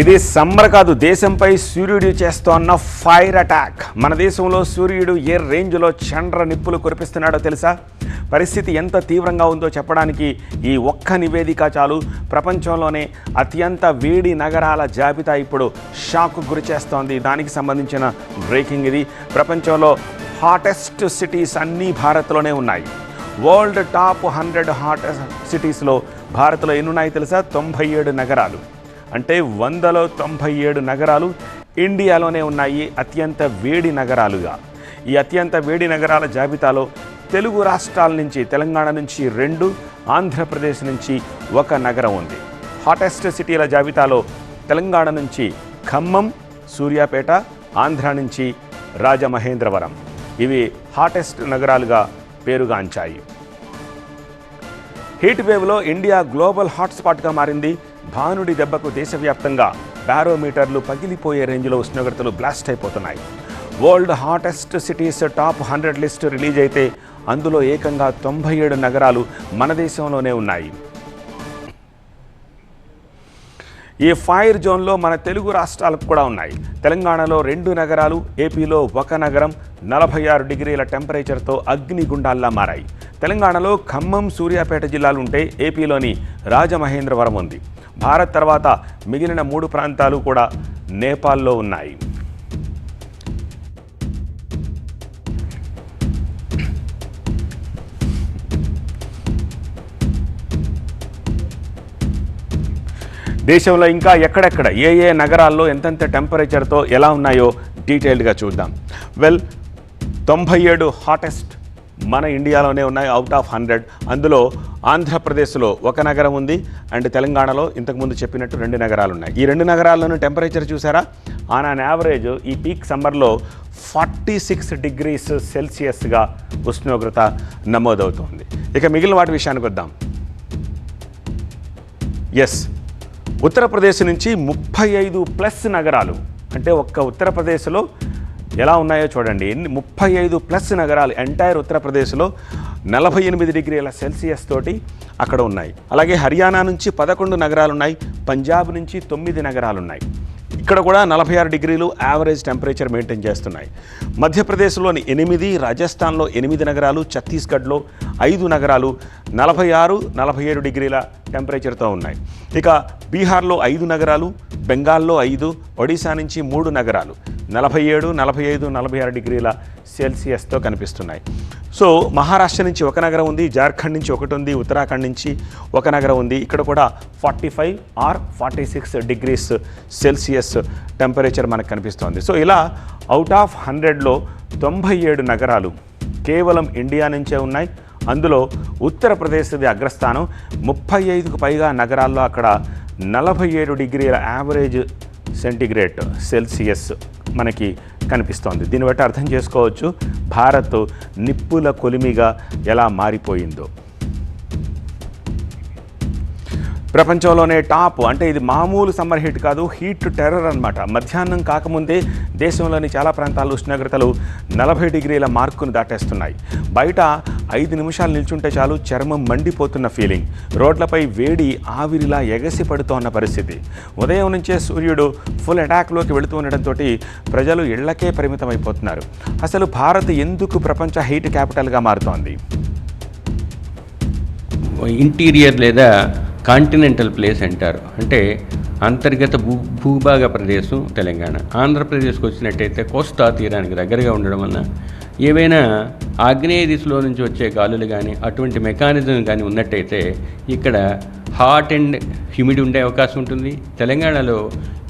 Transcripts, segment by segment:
ఇది సమ్మర్ కాదు, దేశంపై సూర్యుడు చేస్తోన్న ఫైర్ అటాక్. మన దేశంలో సూర్యుడు ఏ రేంజ్లో చండ్ర నిప్పులు కురిపిస్తున్నాడో తెలుసా? పరిస్థితి ఎంత తీవ్రంగా ఉందో చెప్పడానికి ఈ ఒక్క నివేదిక చాలు. ప్రపంచంలోనే అత్యంత వేడి నగరాల జాబితా ఇప్పుడు షాక్కు గురి చేస్తోంది. దానికి సంబంధించిన బ్రేకింగ్ ఇది. ప్రపంచంలో హాటెస్ట్ సిటీస్ అన్నీ భారత్లోనే ఉన్నాయి. వరల్డ్ టాప్ 100 హాటెస్ట్ సిటీస్లో భారత్లో ఎన్ని ఉన్నాయో తెలుసా? 97 నగరాలు. అంటే 100లో 97 నగరాలు ఇండియాలోనే ఉన్నాయి అత్యంత వేడి నగరాలుగా. ఈ అత్యంత వేడి నగరాల జాబితాలో తెలుగు రాష్ట్రాల నుంచి, తెలంగాణ నుంచి 2, ఆంధ్రప్రదేశ్ నుంచి 1 నగరం ఉంది. హాటెస్ట్ సిటీల జాబితాలో తెలంగాణ నుంచి ఖమ్మం, సూర్యాపేట, ఆంధ్ర నుంచి రాజమహేంద్రవరం ఇవి హాటెస్ట్ నగరాలుగా పేరుగాంచాయి. హీట్ వేవ్లో ఇండియా గ్లోబల్ హాట్స్పాట్గా మారింది. భానుడి దెబ్బకు దేశవ్యాప్తంగా బారోమీటర్లు పగిలిపోయే రేంజ్లో ఉష్ణోగ్రతలు బ్లాస్ట్ అయిపోతున్నాయి. World hottest cities top 100 list release అయితే అందులో ఏకంగా 97 నగరాలు మన దేశంలోనే ఉన్నాయి. ఈ ఫైర్ జోన్లో మన తెలుగు రాష్ట్రాలకు కూడా ఉన్నాయి. తెలంగాణలో 2 నగరాలు, ఏపీలో 1 నగరం 46 డిగ్రీల టెంపరేచర్తో అగ్నిగుండాల్లా మారాయి. తెలంగాణలో ఖమ్మం, సూర్యాపేట జిల్లాలు ఉంటే ఏపీలోని రాజమహేంద్రవరం ఉంది. భారత్ తర్వాత మిగిలిన 3 ప్రాంతాలు కూడా నేపాల్లో ఉన్నాయి. దేశంలో ఇంకా ఎక్కడెక్కడ ఏ నగరాల్లో ఎంతెంత టెంపరేచర్తో ఎలా ఉన్నాయో డీటెయిల్డ్గా చూద్దాం. 97 హాటెస్ట్ మన ఇండియాలోనే ఉన్నాయి అవుట్ ఆఫ్ 100. అందులో ఆంధ్రప్రదేశ్లో 1 నగరం ఉంది అండ్ తెలంగాణలో ఇంతకుముందు చెప్పినట్టు 2 నగరాలు ఉన్నాయి. ఈ 2 నగరాల్లోనూ టెంపరేచర్ చూసారా? ఆన్ అన్ యావరేజ్ ఈ పీక్ సమ్మర్లో 46 డిగ్రీస్ సెల్సియస్గా ఉష్ణోగ్రత నమోదవుతోంది. ఇక మిగిలిన వాటి విషయానికి వద్దాం. ఎస్, ఉత్తరప్రదేశ్ నుంచి 35+ నగరాలు, అంటే ఒక్క ఉత్తరప్రదేశ్లో ఎలా ఉన్నాయో చూడండి. 35+ నగరాలు ఎంటైర్ ఉత్తరప్రదేశ్లో 48 డిగ్రీల సెల్సియస్ తోటి అక్కడ ఉన్నాయి. అలాగే హర్యానా నుంచి 11 నగరాలు ఉన్నాయి. పంజాబ్ నుంచి 9 నగరాలు ఉన్నాయి. ఇక్కడ కూడా 46 డిగ్రీలు యావరేజ్ టెంపరేచర్ మెయింటైన్ చేస్తున్నాయి. మధ్యప్రదేశ్లోని 8, రాజస్థాన్లో 8 నగరాలు, ఛత్తీస్గఢ్లో 5 నగరాలు 46, 47 డిగ్రీల టెంపరేచర్తో ఉన్నాయి. ఇక బీహార్లో 5 నగరాలు, బెంగాల్లో 5, ఒడిశా నుంచి 3 నగరాలు 47, 45, 46 డిగ్రీల సెల్సియస్తో కనిపిస్తున్నాయి. సో మహారాష్ట్ర నుంచి 1 నగరం ఉంది, జార్ఖండ్ నుంచి 1 ఉంది, ఉత్తరాఖండ్ నుంచి 1 నగరం ఉంది. ఇక్కడ కూడా 45 ఆర్ 46 డిగ్రీస్ సెల్సియస్ టెంపరేచర్ మనకు కనిపిస్తోంది. సో ఇలా అవుట్ ఆఫ్ 100లో 97 నగరాలు కేవలం ఇండియా నుంచే ఉన్నాయి. అందులో ఉత్తరప్రదేశ్ది అగ్రస్థానం. 35కు పైగా నగరాల్లో అక్కడ 47 డిగ్రీల యావరేజ్ సెంటిగ్రేడ్ సెల్సియస్ మనకి కనిపిస్తోంది. దీన్ని బట్టి అర్థం చేసుకోవచ్చు భారత్ నిప్పుల కొలిమిగా ఎలా మారిపోయిందో. ప్రపంచంలోనే టాప్, అంటే ఇది మామూలు సమ్మర్ హీట్ కాదు, హీట్ టెర్రర్ అనమాట. మధ్యాహ్నం కాకముందే దేశంలోని చాలా ప్రాంతాల్లో ఉష్ణోగ్రతలు 40 డిగ్రీల మార్కును దాటేస్తున్నాయి. బయట 5 నిమిషాలు నిల్చుంటే చాలు చర్మం మండిపోతున్న ఫీలింగ్. రోడ్లపై వేడి ఆవిరిలా ఎగసి పడుతోన్న పరిస్థితి. ఉదయం నుంచే సూర్యుడు ఫుల్ అటాక్లోకి వెళుతూ ఉండడంతో ప్రజలు ఇళ్లకే పరిమితం అయిపోతున్నారు. అసలు భారత్ ఎందుకు ప్రపంచ హీట్ క్యాపిటల్గా మారుతోంది? ఇంటీరియర్ లేదా కాంటినెంటల్ ప్లేస్ అంటారు. అంటే అంతర్గత భూభాగ ప్రదేశం తెలంగాణ. ఆంధ్రప్రదేశ్కి వచ్చినట్టయితే కోస్తా తీరానికి దగ్గరగా ఉండడం వలన ఏవైనా ఆగ్నేయ దిశలో నుంచి వచ్చే గాలులు కానీ అటువంటి మెకానిజం కానీ ఉన్నట్టయితే ఇక్కడ హాట్ అండ్ హ్యూమిడ్ ఉండే అవకాశం ఉంటుంది. తెలంగాణలో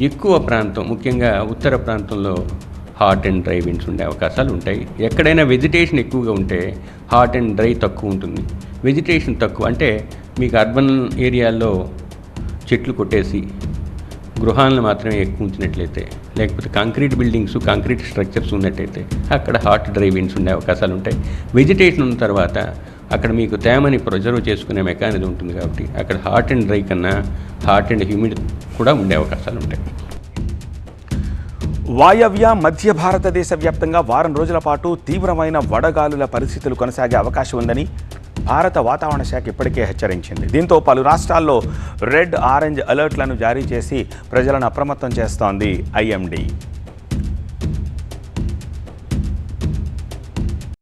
ఎక్కువ ప్రాంతం, ముఖ్యంగా ఉత్తర ప్రాంతంలో హాట్ అండ్ డ్రై విండ్స్ ఉండే అవకాశాలు ఉంటాయి. ఎక్కడైనా వెజిటేషన్ ఎక్కువగా ఉంటే హాట్ అండ్ డ్రై తక్కువ ఉంటుంది. వెజిటేషన్ తక్కువ అంటే మీకు అర్బన్ ఏరియాల్లో చెట్లు కొట్టేసి గృహాలను మాత్రమే ఎక్కువ ఉంచినట్లయితే, లేకపోతే కాంక్రీట్ బిల్డింగ్స్, కాంక్రీట్ స్ట్రక్చర్స్ ఉన్నట్టయితే అక్కడ హాట్ డ్రై విండ్స్ ఉండే అవకాశాలు ఉంటాయి. వెజిటేషన్ ఉన్న తర్వాత అక్కడ మీకు తేమని ప్రిజర్వ్ చేసుకునే మెకానిజం ఉంటుంది కాబట్టి అక్కడ హాట్ అండ్ డ్రై కన్నా హాట్ అండ్ హ్యూమిడ్ కూడా ఉండే అవకాశాలు ఉంటాయి. వాయవ్య మధ్య భారతదేశ వ్యాప్తంగా వారం రోజుల పాటు తీవ్రమైన వడగాలుల పరిస్థితులు కొనసాగే అవకాశం ఉందని భారత వాతావరణ శాఖ ఇప్పటికే హెచ్చరించింది. దీంతో పలు రాష్ట్రాల్లో రెడ్, ఆరెంజ్ అలర్ట్లను జారీ చేసి ప్రజలను అప్రమత్తం చేస్తోంది IMD.